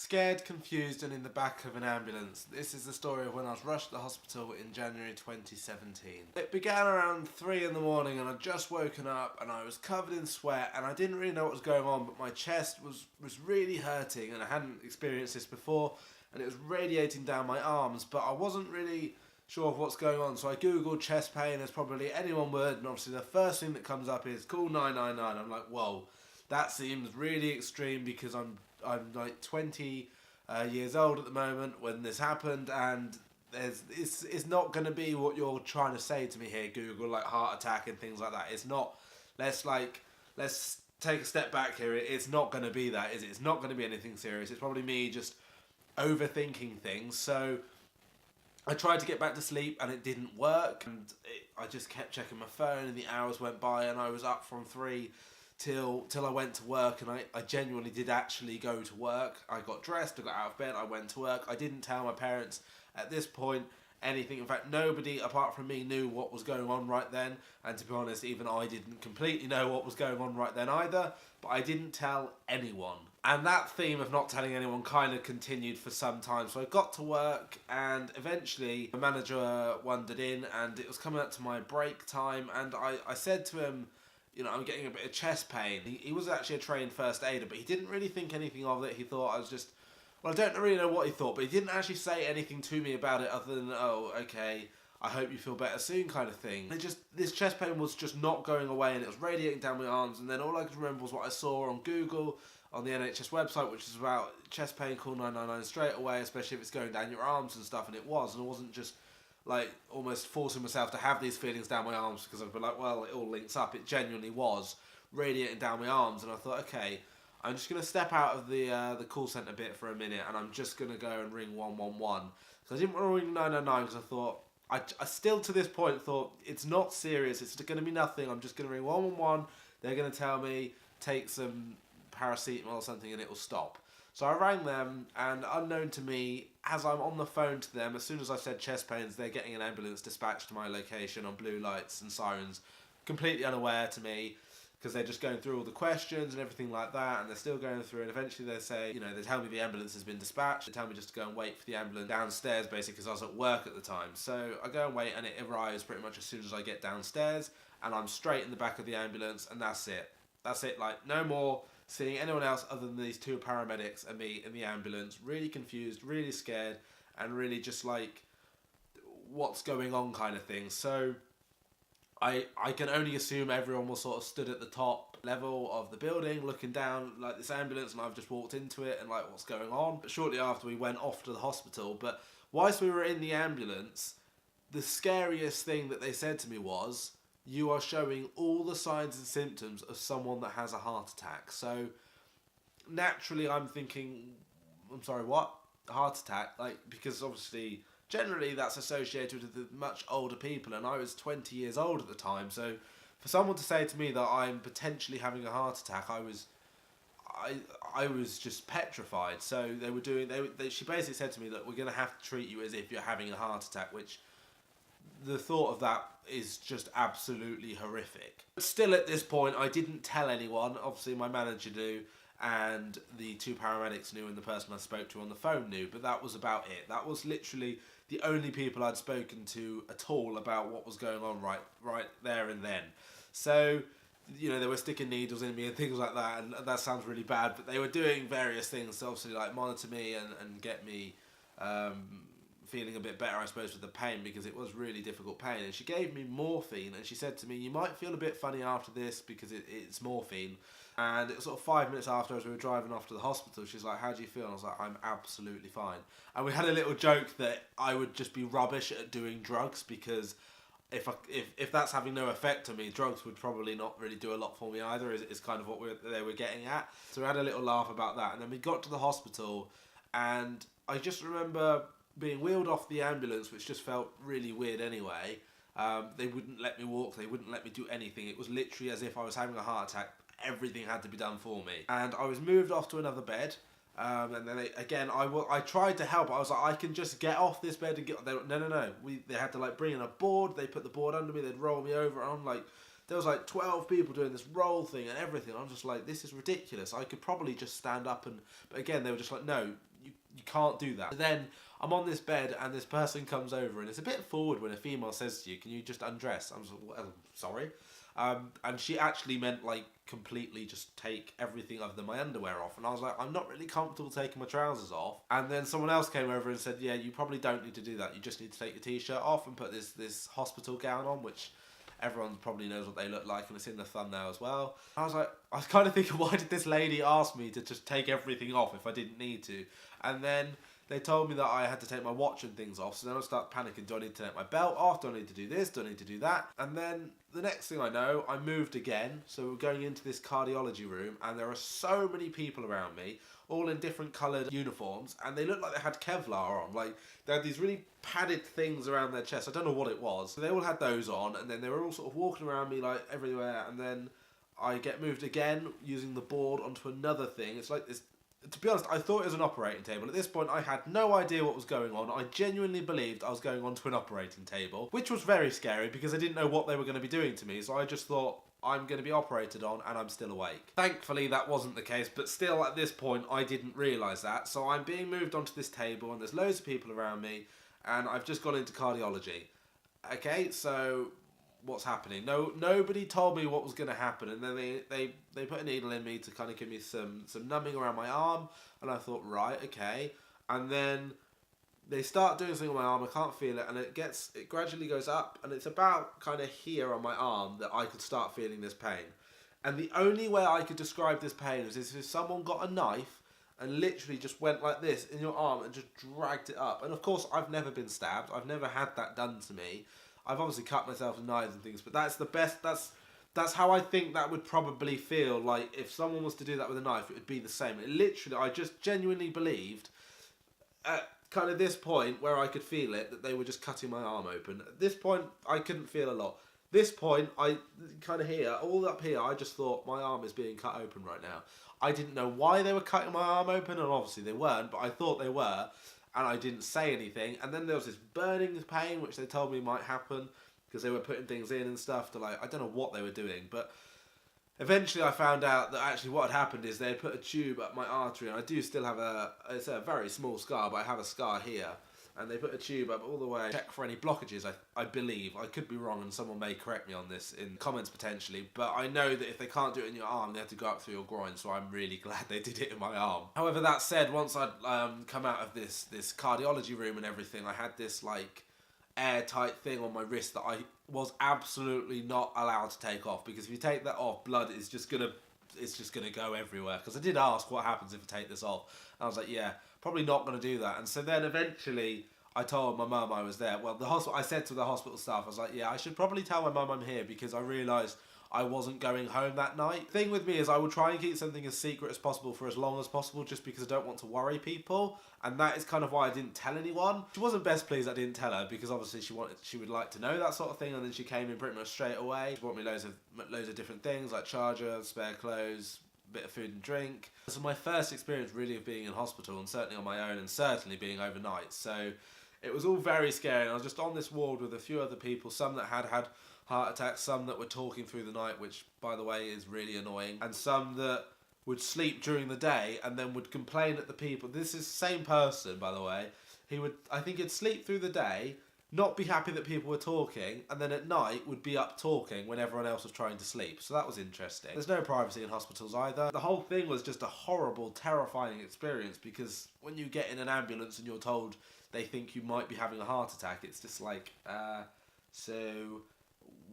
Scared, confused and in the back of an ambulance. This is the story of when I was rushed to the hospital in January 2017. It began around 3 in the morning and I'd just woken up and I was covered in sweat and I didn't really know what was going on, but my chest was really hurting and I hadn't experienced this before and it was radiating down my arms, but I wasn't really sure of what's going on, so I googled chest pain as probably anyone would, and obviously the first thing that comes up is call 999. I'm like, whoa, that seems really extreme because I'm like 20 years old at the moment when this happened, and it's not going to be what you're trying to say to me here, Google, like heart attack and things like that. It's not. Let's take a step back here. It's not going to be that, is it? It's not going to be anything serious. It's probably me just overthinking things. So I tried to get back to sleep and it didn't work, and I just kept checking my phone and the hours went by and I was up from 3 till I went to work, and I genuinely did actually go to work. I got dressed, I got out of bed, I went to work. I didn't tell my parents at this point anything. In fact, nobody apart from me knew what was going on right then, and to be honest, even I didn't completely know what was going on right then either, but I didn't tell anyone. And that theme of not telling anyone kind of continued for some time. So I got to work and eventually my manager wandered in and it was coming up to my break time, and I said to him, you know, I'm getting a bit of chest pain. He was actually a trained first aider, but he didn't really think anything of it. He thought I was just, well, I don't really know what he thought, but he didn't actually say anything to me about it other than, oh, okay, I hope you feel better soon kind of thing. This chest pain was just not going away and it was radiating down my arms, and then all I could remember was what I saw on Google, on the NHS website, which is about chest pain, call 999 straight away, especially if it's going down your arms and stuff, and it wasn't just like almost forcing myself to have these feelings down my arms because I've been like, well, it all links up. It genuinely was radiating down my arms, and I thought, okay, I'm just going to step out of the call centre bit for a minute and I'm just going to go and ring 111. Because I didn't want to ring 999 because I thought, I still to this point thought, it's not serious, it's going to be nothing, I'm just going to ring 111, they're going to tell me, take some paracetamol or something and it will stop. So I rang them, and unknown to me, as I'm on the phone to them, as soon as I said chest pains, they're getting an ambulance dispatched to my location on blue lights and sirens, completely unaware to me, because they're just going through all the questions and everything like that, and they're still going through, and eventually they say, you know, they tell me the ambulance has been dispatched. They tell me just to go and wait for the ambulance downstairs, basically, because I was at work at the time. So I go and wait, and it arrives pretty much as soon as I get downstairs, and I'm straight in the back of the ambulance, and that's it. That's it, like, no more seeing anyone else other than these 2 paramedics and me in the ambulance, really confused, really scared, and really just like, what's going on kind of thing. So I can only assume everyone was sort of stood at the top level of the building looking down like this ambulance, and I've just walked into it and like, what's going on? But shortly after we went off to the hospital, but whilst we were in the ambulance, the scariest thing that they said to me was, you are showing all the signs and symptoms of someone that has a heart attack. So naturally I'm thinking, I'm sorry, what? A heart attack? Like, because obviously generally that's associated with the much older people, and I was 20 years old at the time. So for someone to say to me that I'm potentially having a heart attack, I was just petrified. So she basically said to me that we're going to have to treat you as if you're having a heart attack, which the thought of that is just absolutely horrific. But still at this point, I didn't tell anyone. Obviously my manager knew, and the 2 paramedics knew, and the person I spoke to on the phone knew, but that was about it. That was literally the only people I'd spoken to at all about what was going on right there and then. So, you know, they were sticking needles in me and things like that, and that sounds really bad, but they were doing various things to obviously like monitor me and get me feeling a bit better, I suppose, with the pain, because it was really difficult pain. And she gave me morphine, and she said to me, you might feel a bit funny after this because it's morphine. And it was sort of 5 minutes after, as we were driving off to the hospital, she's like, how do you feel? And I was like, I'm absolutely fine. And we had a little joke that I would just be rubbish at doing drugs, because if that's having no effect on me, drugs would probably not really do a lot for me either, is kind of what they were getting at. So we had a little laugh about that. And then we got to the hospital, and I just remember being wheeled off the ambulance, which just felt really weird anyway. They wouldn't let me walk, they wouldn't let me do anything. It was literally as if I was having a heart attack. Everything had to be done for me. And I was moved off to another bed. And then I tried to help. I was like, I can just get off this bed and get... No. They had to like bring in a board. They put the board under me. They'd roll me over. And I'm like, there was like 12 people doing this roll thing and everything. I'm just like, this is ridiculous. I could probably just stand up and... But again, they were just like, no, can't do that. Then I'm on this bed and this person comes over, and it's a bit forward when a female says to you, can you just undress? I'm like, well, sorry. And she actually meant like completely just take everything other than my underwear off. And I was like, I'm not really comfortable taking my trousers off. And then someone else came over and said, yeah, you probably don't need to do that. You just need to take your t-shirt off and put this hospital gown on, which everyone probably knows what they look like, and it's in the thumbnail as well. I was like, I was kind of thinking, why did this lady ask me to just take everything off if I didn't need to? And then they told me that I had to take my watch and things off, so then I start panicking. Do I need to take my belt off? Do I need to do this? Do I need to do that? And then the next thing I know, I moved again. So we're going into this cardiology room, and there are so many people around me, all in different coloured uniforms, and they looked like they had Kevlar on. Like, they had these really padded things around their chest. I don't know what it was. So they all had those on, and then they were all sort of walking around me like everywhere, and then I get moved again using the board onto another thing. It's like this. To be honest, I thought it was an operating table. At this point, I had no idea what was going on. I genuinely believed I was going onto an operating table, which was very scary because I didn't know what they were going to be doing to me. So I just thought, I'm going to be operated on and I'm still awake. Thankfully, that wasn't the case, but still at this point, I didn't realise that. So I'm being moved onto this table and there's loads of people around me and I've just gone into cardiology. Okay, so what's happening? Nobody told me what was going to happen, and then they put a needle in me to kind of give me some numbing around my arm, and I thought, right, okay, and then they start doing something on my arm. I can't feel it, and it gradually goes up, and it's about kind of here on my arm that I could start feeling this pain. And the only way I could describe this pain was if someone got a knife and literally just went like this in your arm and just dragged it up. And of course, I've never been stabbed. I've never had that done to me. I've obviously cut myself with knives and things, but that's the best. That's how I think that would probably feel like if someone was to do that with a knife. It would be the same. It literally, I just genuinely believed at kind of this point where I could feel it that they were just cutting my arm open. At this point, I couldn't feel a lot. This point, I kind of here, all up here, I just thought my arm is being cut open right now. I didn't know why they were cutting my arm open, and obviously they weren't, but I thought they were. And I didn't say anything, and then there was this burning pain which they told me might happen because they were putting things in and stuff to like, I don't know what they were doing, but eventually I found out that actually what had happened is they had put a tube up my artery, and I do still have it's a very small scar, but I have a scar here, and they put a tube up all the way, check for any blockages, I believe. I could be wrong and someone may correct me on this in comments potentially, but I know that if they can't do it in your arm, they have to go up through your groin, so I'm really glad they did it in my arm. However, that said, once I'd come out of this cardiology room and everything, I had this like airtight thing on my wrist that I was absolutely not allowed to take off, because if you take that off, blood is just gonna go everywhere. Because I did ask what happens if I take this off, and I was like, yeah, probably not gonna do that. And so then eventually I told my mum I was there. Well, I said to the hospital staff, I was like, yeah, I should probably tell my mum I'm here, because I realised I wasn't going home that night. The thing with me is I will try and keep something as secret as possible for as long as possible, just because I don't want to worry people, and that is kind of why I didn't tell anyone. She wasn't best pleased I didn't tell her, because obviously she would like to know that sort of thing, and then she came in pretty much straight away. She brought me loads of different things like charger, spare clothes, a bit of food and drink. This was my first experience really of being in hospital, and certainly on my own, and certainly being overnight. So it was all very scary, and I was just on this ward with a few other people, some that had heart attacks, some that were talking through the night, which by the way is really annoying, and some that would sleep during the day and then would complain at the people. This is the same person, by the way. I think he'd sleep through the day, not be happy that people were talking, and then at night would be up talking when everyone else was trying to sleep. So that was interesting. There's no privacy in hospitals either. The whole thing was just a horrible, terrifying experience, because when you get in an ambulance and you're told they think you might be having a heart attack, it's just like, so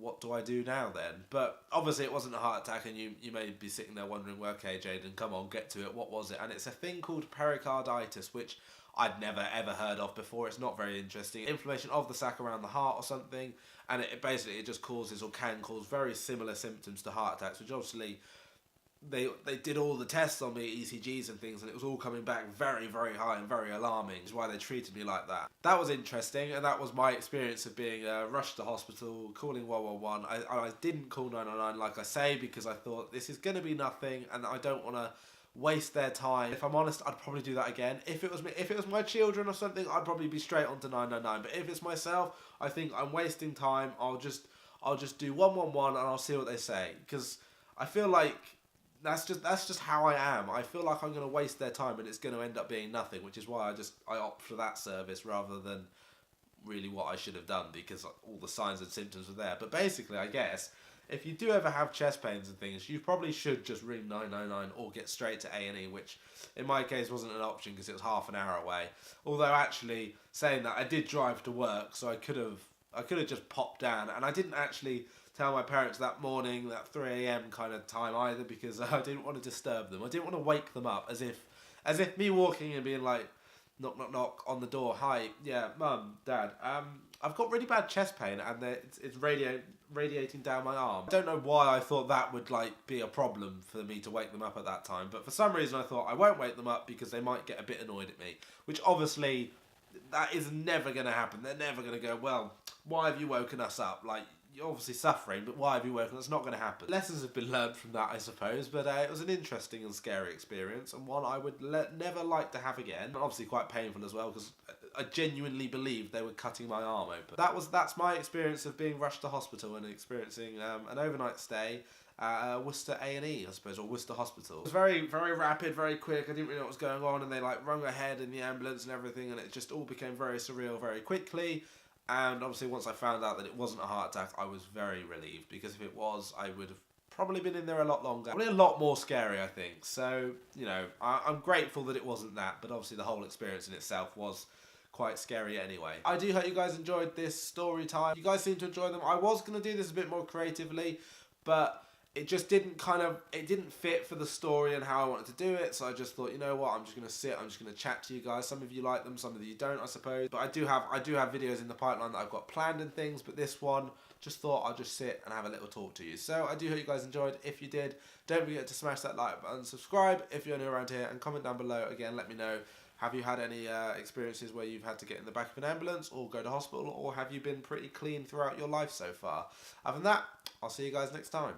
what do I do now then? But obviously it wasn't a heart attack, and you may be sitting there wondering, well, okay, Jadon, come on, get to it. What was it? And it's a thing called pericarditis, which I'd never ever heard of before. It's not very interesting. Inflammation of the sac around the heart or something, and it basically just causes or can cause very similar symptoms to heart attacks, which obviously they did all the tests on me, ECGs and things, and it was all coming back very, very high and very alarming, which is why they treated me like that. That was interesting, and that was my experience of being rushed to hospital, calling 111. I didn't call 999, like I say, because I thought this is going to be nothing, and I don't want to waste their time. If I'm honest, I'd probably do that again. If it was me, if it was my children or something, I'd probably be straight on to 999. But if it's myself, I think I'm wasting time. I'll just do 111 and I'll see what they say, because I feel like that's just how I am. I feel like I'm going to waste their time and it's going to end up being nothing, which is why I opt for that service rather than really what I should have done, because all the signs and symptoms were there. But basically, I guess if you do ever have chest pains and things, you probably should just ring 999 or get straight to A&E, which in my case wasn't an option because it was half an hour away. Although actually saying that, I did drive to work, so I could have just popped down, and I didn't actually tell my parents that morning, that 3 a.m. kind of time either, because I didn't want to disturb them. I didn't want to wake them up as if me walking and being like, knock, knock, knock on the door. Hi, yeah, mum, dad. I've got really bad chest pain and it's radiating down my arm. I don't know why I thought that would be a problem for me to wake them up at that time, but for some reason I thought I won't wake them up because they might get a bit annoyed at me, which obviously that is never going to happen. They're never going to go, well, why have you woken us up? You're obviously suffering, but why have you woken? That's not going to happen. Lessons have been learned from that, I suppose, but it was an interesting and scary experience, and one I would never like to have again. And obviously quite painful as well, because I genuinely believed they were cutting my arm open. That's my experience of being rushed to hospital and experiencing an overnight stay at Worcester A&E, I suppose, or Worcester Hospital. It was very, very rapid, very quick. I didn't really know what was going on, and they rung ahead in the ambulance and everything, and it just all became very surreal very quickly. And obviously once I found out that it wasn't a heart attack, I was very relieved, because if it was, I would have probably been in there a lot longer. Probably a lot more scary, I think. So, I'm grateful that it wasn't that, but obviously the whole experience in itself was quite scary anyway. I do hope you guys enjoyed this story time. You guys seem to enjoy them. I was going to do this a bit more creatively, but it just didn't fit for the story and how I wanted to do it, so I just thought, you know what, I'm just going to sit, I'm just going to chat to you guys. Some of you like them, some of you don't, I suppose. But I do have videos in the pipeline that I've got planned and things, but this one, just thought I'll just sit and have a little talk to you. So I do hope you guys enjoyed. If you did, don't forget to smash that like button, subscribe if you're new around here, and comment down below. Again, let me know, have you had any experiences where you've had to get in the back of an ambulance or go to hospital, or have you been pretty clean throughout your life so far? Other than that, I'll see you guys next time.